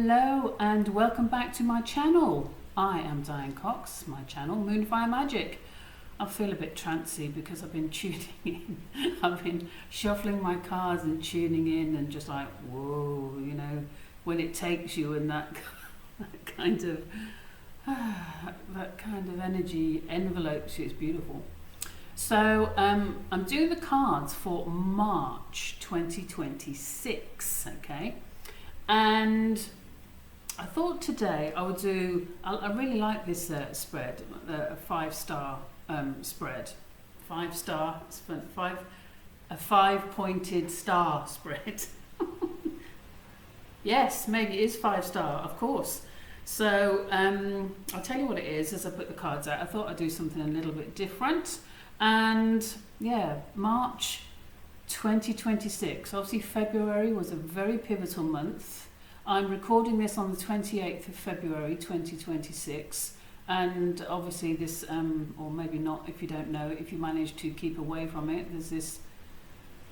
Hello and welcome back to my channel. I am Diane Cox, my channel Moonfire Magic. I feel a bit trancy because I've been tuning in. I've been shuffling my cards and tuning in and just like, whoa, you know, when it takes you and that kind of energy envelopes you, it's beautiful. So I'm doing the cards for March 2026, okay? And I thought today I would do, I really like this spread, a 5-star spread. 5-star, a 5-pointed star spread. Yes, maybe it is 5-star, of course. So I'll tell you what it is as I put the cards out. I thought I'd do something a little bit different. And yeah, March 2026. Obviously February was a very pivotal month. I'm recording this on the 28th of February 2026, and obviously this or maybe not, if you don't know, if you manage to keep away from it, there's this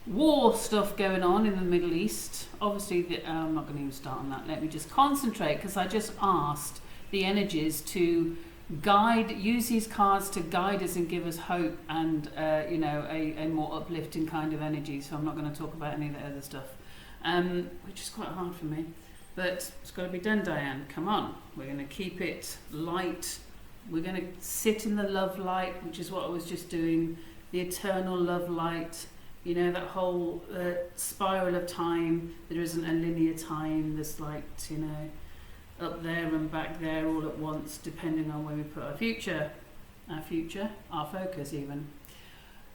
war stuff going on in the Middle East. Obviously I'm not going to even start on that. Let me just concentrate, because I just asked the energies to use these cards to guide us and give us hope and you know, a more uplifting kind of energy. So I'm not going to talk about any of the other stuff, which is quite hard for me, but it's got to be done. Diane, come on, we're going to keep it light. We're going to sit in the love light, which is what I was just doing, the eternal love light. You know, that whole spiral of time. There isn't a linear time. There's like, you know, up there and back there all at once, depending on where we put our focus even.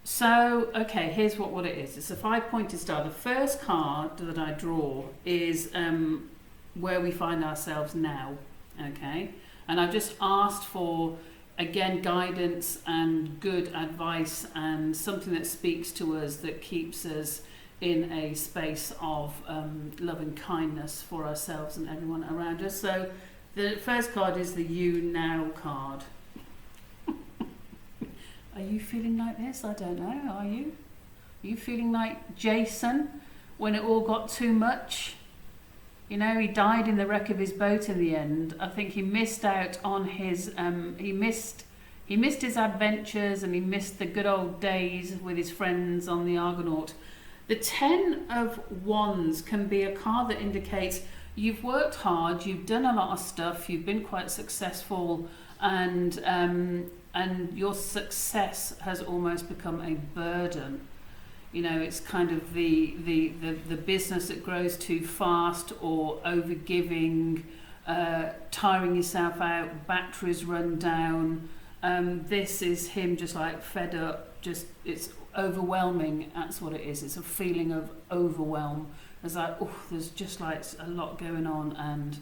So, okay, here's what it is. It's a 5-pointed star. The first card that I draw is where we find ourselves now, okay? And I've just asked for, again, guidance and good advice and something that speaks to us, that keeps us in a space of love and kindness for ourselves and everyone around us. So the first card is the You Now card. Are you feeling like this? I don't know. Are you? Are you feeling like Jason when it all got too much? You know, he died in the wreck of his boat in the end. I think he missed out on his he missed his adventures, and he missed the good old days with his friends on the Argonaut. The 10 of Wands can be a card that indicates you've worked hard, you've done a lot of stuff, you've been quite successful, and your success has almost become a burden. You know, it's kind of the business that grows too fast, or overgiving, tiring yourself out, batteries run down. This is him just like fed up, just it's overwhelming. That's what it is. It's a feeling of overwhelm. It's like, oh, there's just like a lot going on, and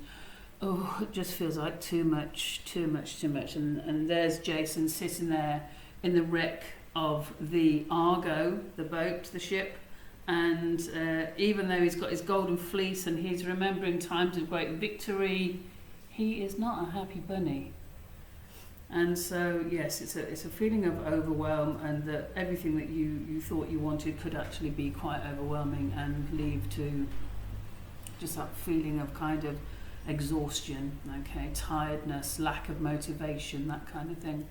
oh, it just feels like too much. And there's Jason sitting there in the wreck of the Argo, the boat, the ship, and even though he's got his golden fleece and he's remembering times of great victory, he is not a happy bunny. And so, yes, it's a feeling of overwhelm, and that everything that you thought you wanted could actually be quite overwhelming and lead to just that feeling of kind of exhaustion, okay, tiredness, lack of motivation, that kind of thing.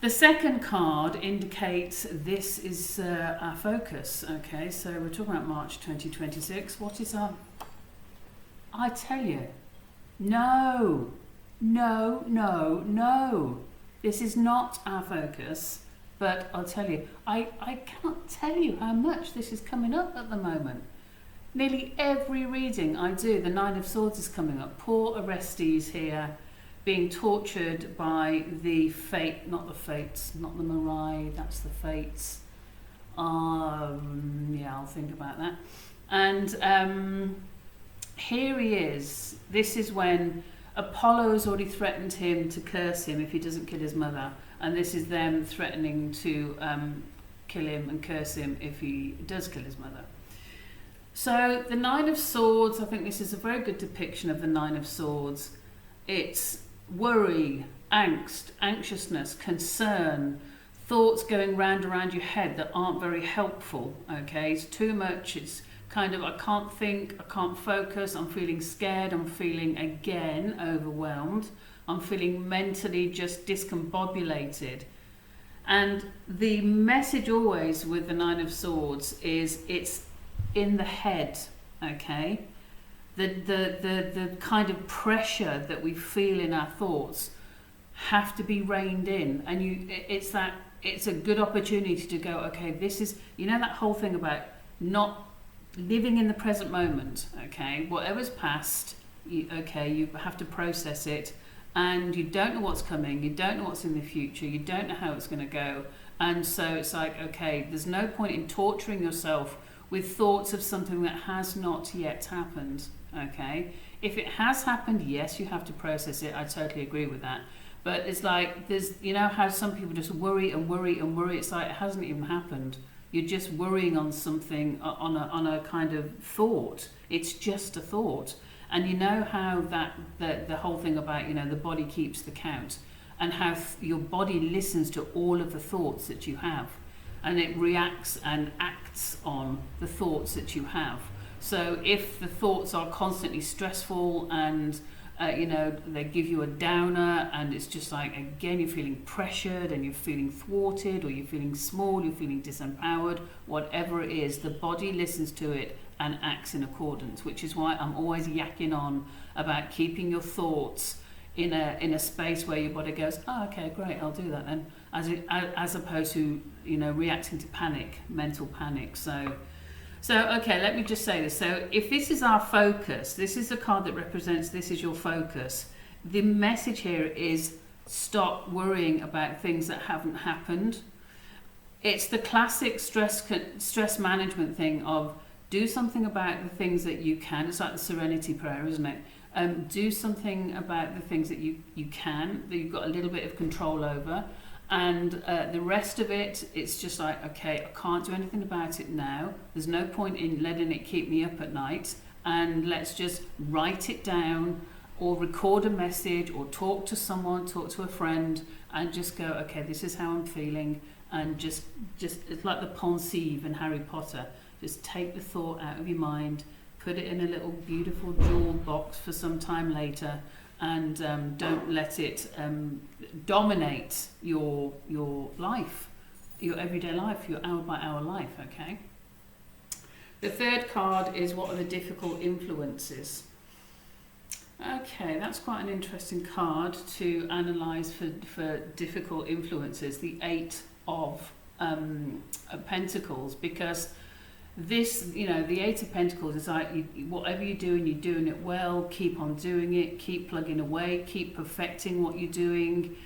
The second card indicates this is our focus, okay, so we're talking about March 2026. What is our... I tell you, no. This is not our focus, but I'll tell you, I can't tell you how much this is coming up at the moment. Nearly every reading I do, the 9 of Swords is coming up. Poor Orestes here, being tortured by the fate, not the fates, not the Mirai, that's the fates. Yeah, I'll think about that. And here he is. This is when Apollo has already threatened him to curse him if he doesn't kill his mother, and this is them threatening to kill him and curse him if he does kill his mother. So the 9 of Swords, I think this is a very good depiction of the 9 of Swords. It's worry, angst, anxiousness, concern, thoughts going round around your head that aren't very helpful, okay? It's too much, it's kind of, I can't think, I can't focus, I'm feeling scared, I'm feeling again overwhelmed, I'm feeling mentally just discombobulated. And the message always with the Nine of Swords is it's in the head, okay? The kind of pressure that we feel in our thoughts have to be reined in, and it's a good opportunity to go, okay, this is, that whole thing about not living in the present moment, okay? Whatever's past, you have to process it, and you don't know what's coming, you don't know what's in the future, you don't know how it's going to go, and so it's like, okay, there's no point in torturing yourself with thoughts of something that has not yet happened, okay? If it has happened, yes, you have to process it, I totally agree with that. But it's like, there's, how some people just worry and worry and worry. It's like it hasn't even happened. You're just worrying on something, on a kind of thought. It's just a thought. And you know how the whole thing about, the body keeps the count, and how your body listens to all of the thoughts that you have, and it reacts and acts on the thoughts that you have. So if the thoughts are constantly stressful and they give you a downer, and it's just like, again, you're feeling pressured and you're feeling thwarted, or you're feeling small, you're feeling disempowered, whatever it is, the body listens to it and acts in accordance, which is why I'm always yakking on about keeping your thoughts in a space where your body goes, oh, okay, great, I'll do that then, as opposed to, reacting to panic, mental panic. So, okay, let me just say this. So if this is our focus, this is a card that represents this is your focus. The message here is stop worrying about things that haven't happened. It's the classic stress management thing of do something about the things that you can. It's like the Serenity Prayer, isn't it? Do something about the things that you can, that you've got a little bit of control over. And the rest of it, it's just like, okay, I can't do anything about it now. There's no point in letting it keep me up at night. And let's just write it down, or record a message, or talk to someone, talk to a friend, and just go, okay, this is how I'm feeling. And just it's like the pensieve in Harry Potter. Just take the thought out of your mind, put it in a little beautiful jeweled box for some time later, and don't let it dominate your life, your everyday life, your hour by hour life, okay? The third card is, what are the difficult influences? Okay, that's quite an interesting card to analyse for difficult influences, the Eight of Pentacles, because this, the Eight of Pentacles is like, whatever you're doing, you're doing it well, keep on doing it, keep plugging away, keep perfecting what you're doing,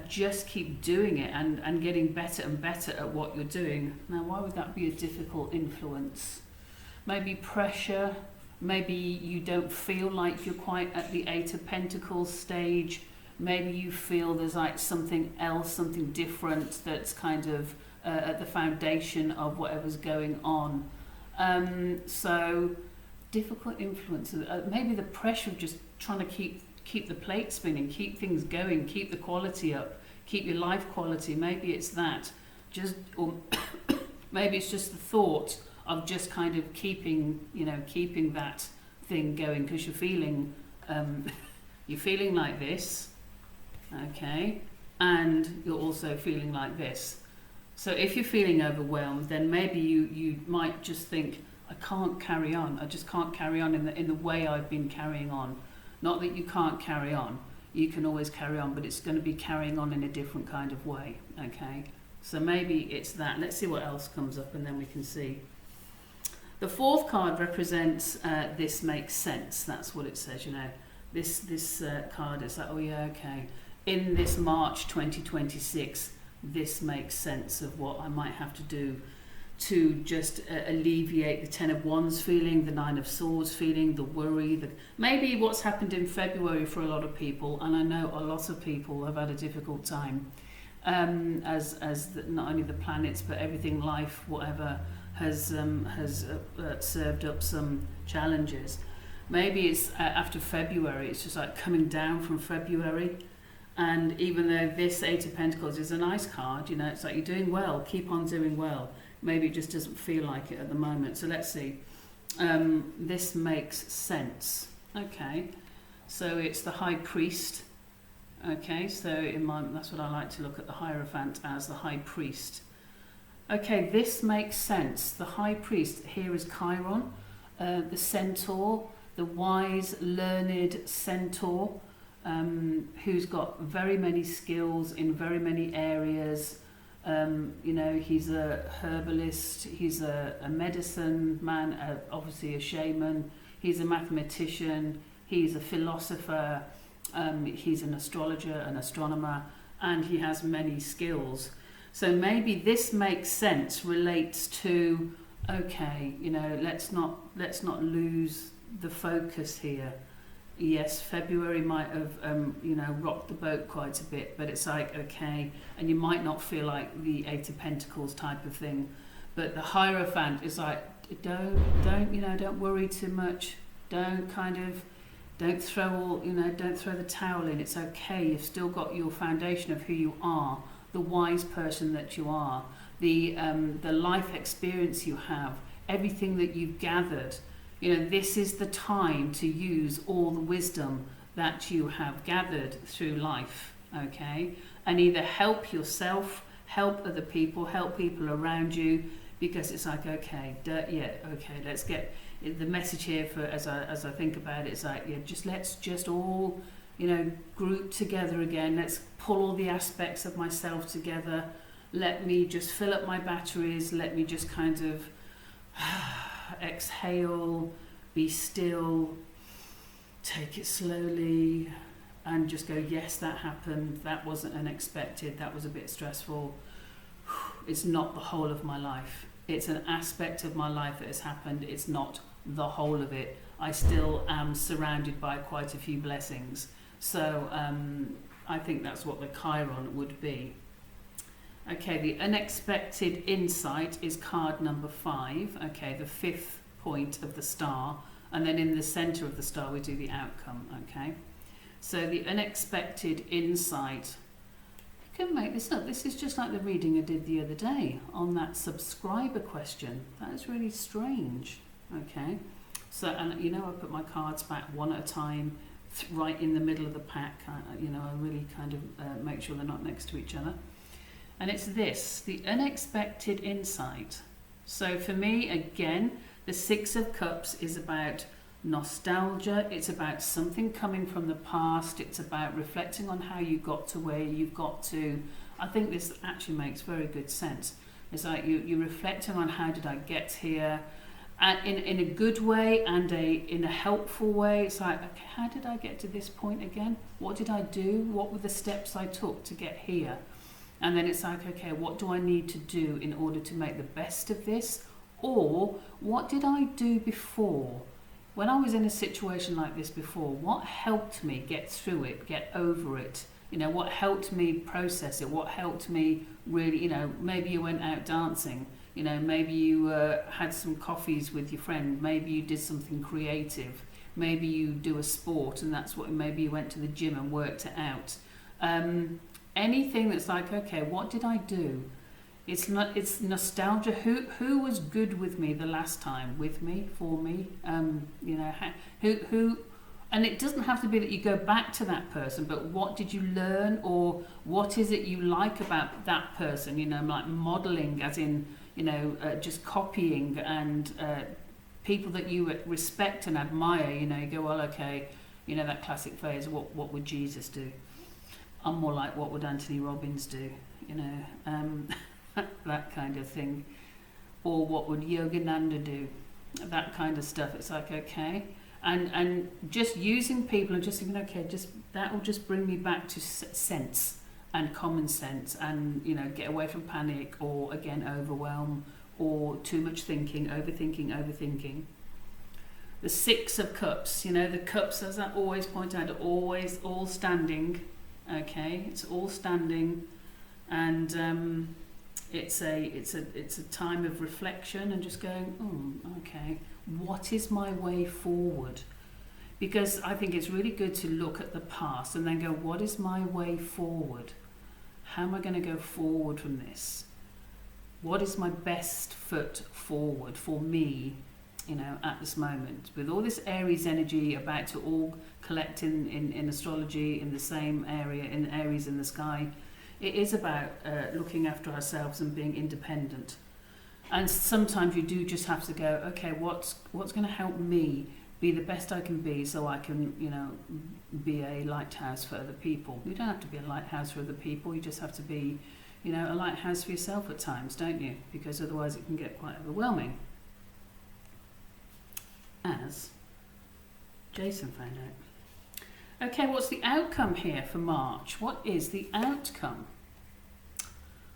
just keep doing it and getting better and better at what you're doing. Now, why would that be a difficult influence? Maybe pressure, maybe you don't feel like you're quite at the Eight of Pentacles stage, maybe you feel there's like something else, something different that's kind of at the foundation of whatever's going on. So difficult influences, maybe the pressure of just trying to keep the plate spinning, keep things going, keep the quality up, keep your life quality. Maybe it's that, or maybe it's just the thought of just kind of keeping that thing going, because you're feeling like this, okay, and you're also feeling like this. So if you're feeling overwhelmed, then maybe you might just think, I can't carry on. I just can't carry on in the way I've been carrying on. Not that you can't carry on. You can always carry on, but it's going to be carrying on in a different kind of way. Okay? So maybe it's that. Let's see what else comes up, and then we can see. The fourth card represents this makes sense. That's what it says, This card is like, oh yeah, okay. In this March 2026, this makes sense of what I might have to do to just alleviate the Ten of Wands feeling, the Nine of Swords feeling, the worry, maybe what's happened in February for a lot of people, and I know a lot of people have had a difficult time, not only the planets but everything, life, whatever, has served up some challenges. Maybe it's after February, it's just like coming down from February. And even though this Eight of Pentacles is a nice card, it's like you're doing well, keep on doing well. Maybe it just doesn't feel like it at the moment. So let's see. This makes sense. Okay, so it's the high priest. Okay, so that's what I like to look at the Hierophant as, the high priest. Okay, this makes sense. The high priest here is Chiron, the centaur, the wise, learned centaur, who's got very many skills in very many areas. He's a herbalist, he's a medicine man, obviously a shaman, he's a mathematician, he's a philosopher, he's an astrologer, an astronomer, and he has many skills. So maybe this makes sense, relates to, okay, let's not lose the focus here. Yes, February might have, rocked the boat quite a bit, but it's like, okay, and you might not feel like the Eight of Pentacles type of thing, but the Hierophant is like, don't worry too much, don't throw the towel in. It's okay. You've still got your foundation of who you are, the wise person that you are, the life experience you have, everything that you've gathered. This is the time to use all the wisdom that you have gathered through life, okay? And either help yourself, help other people, help people around you, because it's like, okay, let's get the message here for as I think about it. It's like, let's just all, group together again. Let's pull all the aspects of myself together. Let me just fill up my batteries. Let me just kind of exhale, be still, take it slowly, and just go, yes, that happened, that wasn't unexpected, that was a bit stressful. It's not the whole of my life. It's an aspect of my life that has happened. It's not the whole of it. I still am surrounded by quite a few blessings. So I think that's what the Chiron would be. Okay, the unexpected insight is card number 5. Okay, the 5th point of the star, and then in the center of the star we do the outcome. Okay, so the unexpected insight, you can make this up. This is just like the reading I did the other day on that subscriber question. That is really strange. Okay, so, and I put my cards back one at a time, right in the middle of the pack. I really kind of make sure they're not next to each other. And it's this, the unexpected insight. So for me, again, the 6 of Cups is about nostalgia. It's about something coming from the past. It's about reflecting on how you got to where you've got to. I think this actually makes very good sense. It's like you're reflecting on how did I get here, and in a good way and in a helpful way. It's like, okay, how did I get to this point again? What did I do? What were the steps I took to get here? And then it's like, okay, what do I need to do in order to make the best of this? Or what did I do before? When I was in a situation like this before, what helped me get through it, get over it? What helped me process it? What helped me really, maybe you went out dancing, maybe you had some coffees with your friend, maybe you did something creative, maybe you do a sport, and that's what, maybe you went to the gym and worked it out. Anything that's like, okay, what did I do? It's nostalgia. Who was good with me the last time? With me, for me. Who, and it doesn't have to be that you go back to that person, but what did you learn, or what is it you like about that person? Like modeling, as in, just copying, and people that you respect and admire. You go, well, okay, that classic phrase, what would Jesus do? I'm more like, what would Anthony Robbins do? That kind of thing. Or what would Yogananda do? That kind of stuff. It's like, okay. And just using people and just thinking, okay, that will just bring me back to sense and common sense, and, get away from panic, or, again, overwhelm, or too much thinking, overthinking. The 6 of Cups, the cups, as I always point out, are always all standing. Okay, it's all standing, and it's a time of reflection and just going, okay, what is my way forward? Because I think it's really good to look at the past and then go, what is my way forward? How am I going to go forward from this? What is my best foot forward for me? you know, at this moment. With all this Aries energy about to all collect in astrology in the same area, in Aries in the sky, it is about looking after ourselves and being independent. And sometimes you do just have to go, okay, what's going to help me be the best I can be, so I can, you know, be a lighthouse for other people. You don't have to be a lighthouse for other people. You just have to be, you know, a lighthouse for yourself at times, don't you? Because otherwise it can get quite overwhelming. As Jason found out. Okay, what's the outcome here for March? What is the outcome?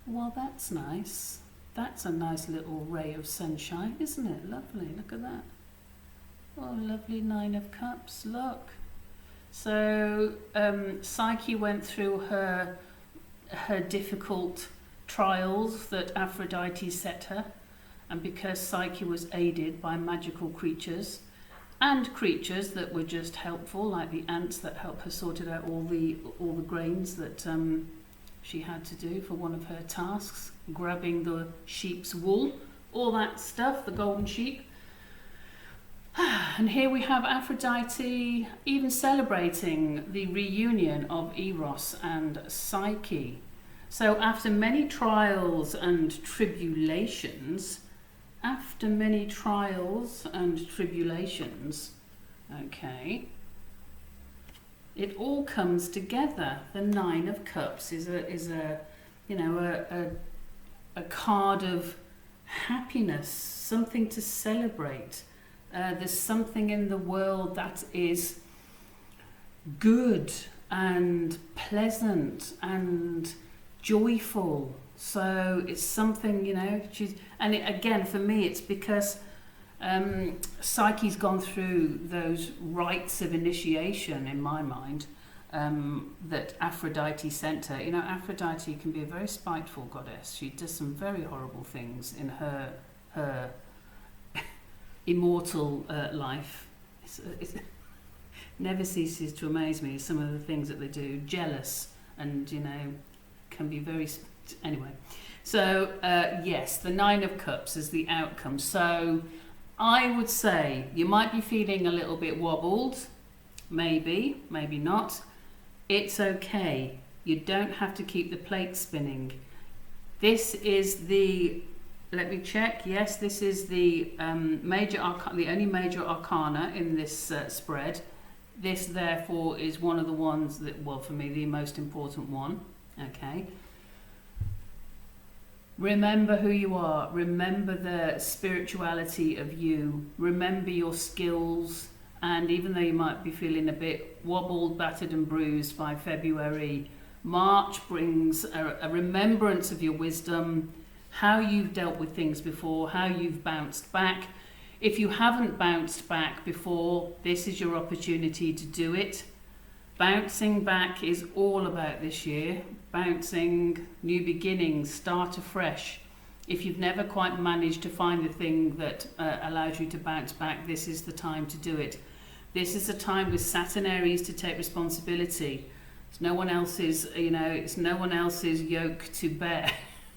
Well, that's nice. That's a nice little ray of sunshine, isn't it? Lovely, look at that. Oh, lovely 9 of Cups, look. So Psyche went through her difficult trials that Aphrodite set her, and because Psyche was aided by magical creatures and creatures that were just helpful, like the ants that helped her sorted out all the grains that she had to do for one of her tasks, grabbing the sheep's wool, all that stuff, the golden sheep. And here we have Aphrodite even celebrating the reunion of Eros and Psyche. So after many trials and tribulations, okay, it all comes together. The 9 of Cups is a you know, a card of happiness, something to celebrate. There's something in the world that is good and pleasant and joyful. So it's something, you know, again, for me, it's because Psyche's gone through those rites of initiation, in my mind, that Aphrodite sent her. You know, Aphrodite can be a very spiteful goddess. She does some very horrible things in her immortal life. It never ceases to amaze me, some of the things that they do. Jealous, and, you know, can be very... Anyway, so yes, the 9 of Cups is the outcome. So I would say you might be feeling a little bit wobbled, maybe not. It's okay. You don't have to keep the plate spinning. This is the... Let me check. Yes, this is the the only major arcana in this spread. This, therefore, is one of the ones that, well, for me, the most important one. Okay. Remember who you are. Remember the spirituality of you. Remember your skills. And even though you might be feeling a bit wobbled, battered and bruised by February, March brings a remembrance of your wisdom, how you've dealt with things before, how you've bounced back. If you haven't bounced back before, this is your opportunity to do it. Bouncing back is all about this year. Bouncing, new beginnings, start afresh. If you've never quite managed to find the thing that allows you to bounce back, this is the time to do it. This is a time with Saturn Aries to take responsibility. It's no one else's, you know, it's no one else's yoke to bear.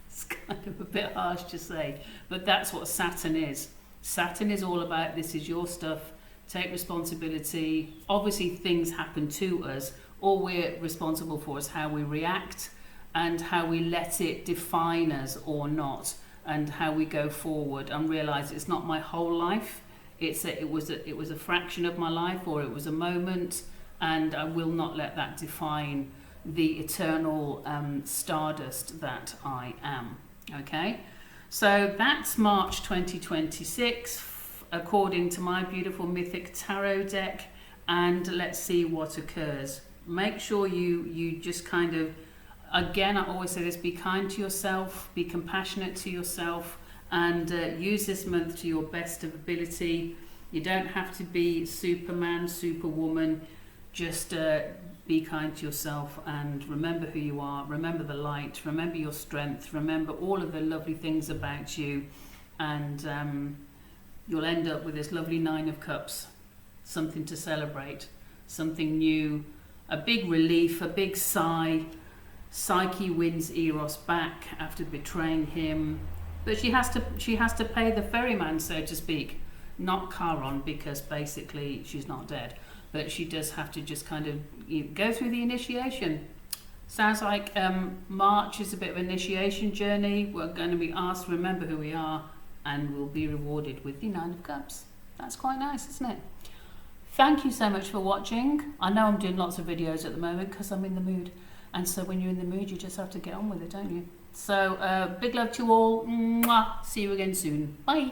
It's kind of a bit harsh to say, but that's what Saturn is. Saturn is all about, this is your stuff, take responsibility. Obviously things happen to us. All we're responsible for is how we react and how we let it define us or not, and how we go forward and realize it's not my whole life. It was a fraction of my life, or it was a moment, and I will not let that define the eternal stardust that I am. Okay, so that's March 2026 according to my beautiful Mythic Tarot deck, and let's see what occurs. Make sure you just kind of, again, I always say this, be kind to yourself, be compassionate to yourself, and use this month to your best of ability. You don't have to be Superman, Superwoman, just be kind to yourself and remember who you are, remember the light, remember your strength, remember all of the lovely things about you, and you'll end up with this lovely 9 of Cups, something to celebrate, something new, a big relief, a big sigh. Psyche wins Eros back after betraying him, but she has to pay the ferryman, so to speak. not Charon, because basically she's not dead, but she does have to just kind of go through the initiation. Sounds like March is a bit of an initiation journey. We're going to be asked to remember who we are, and we'll be rewarded with the 9 of Cups. That's quite nice, isn't it? Thank you so much for watching. I know I'm doing lots of videos at the moment because I'm in the mood. And so when you're in the mood, you just have to get on with it, don't you? So big love to you all. Mwah. See you again soon. Bye.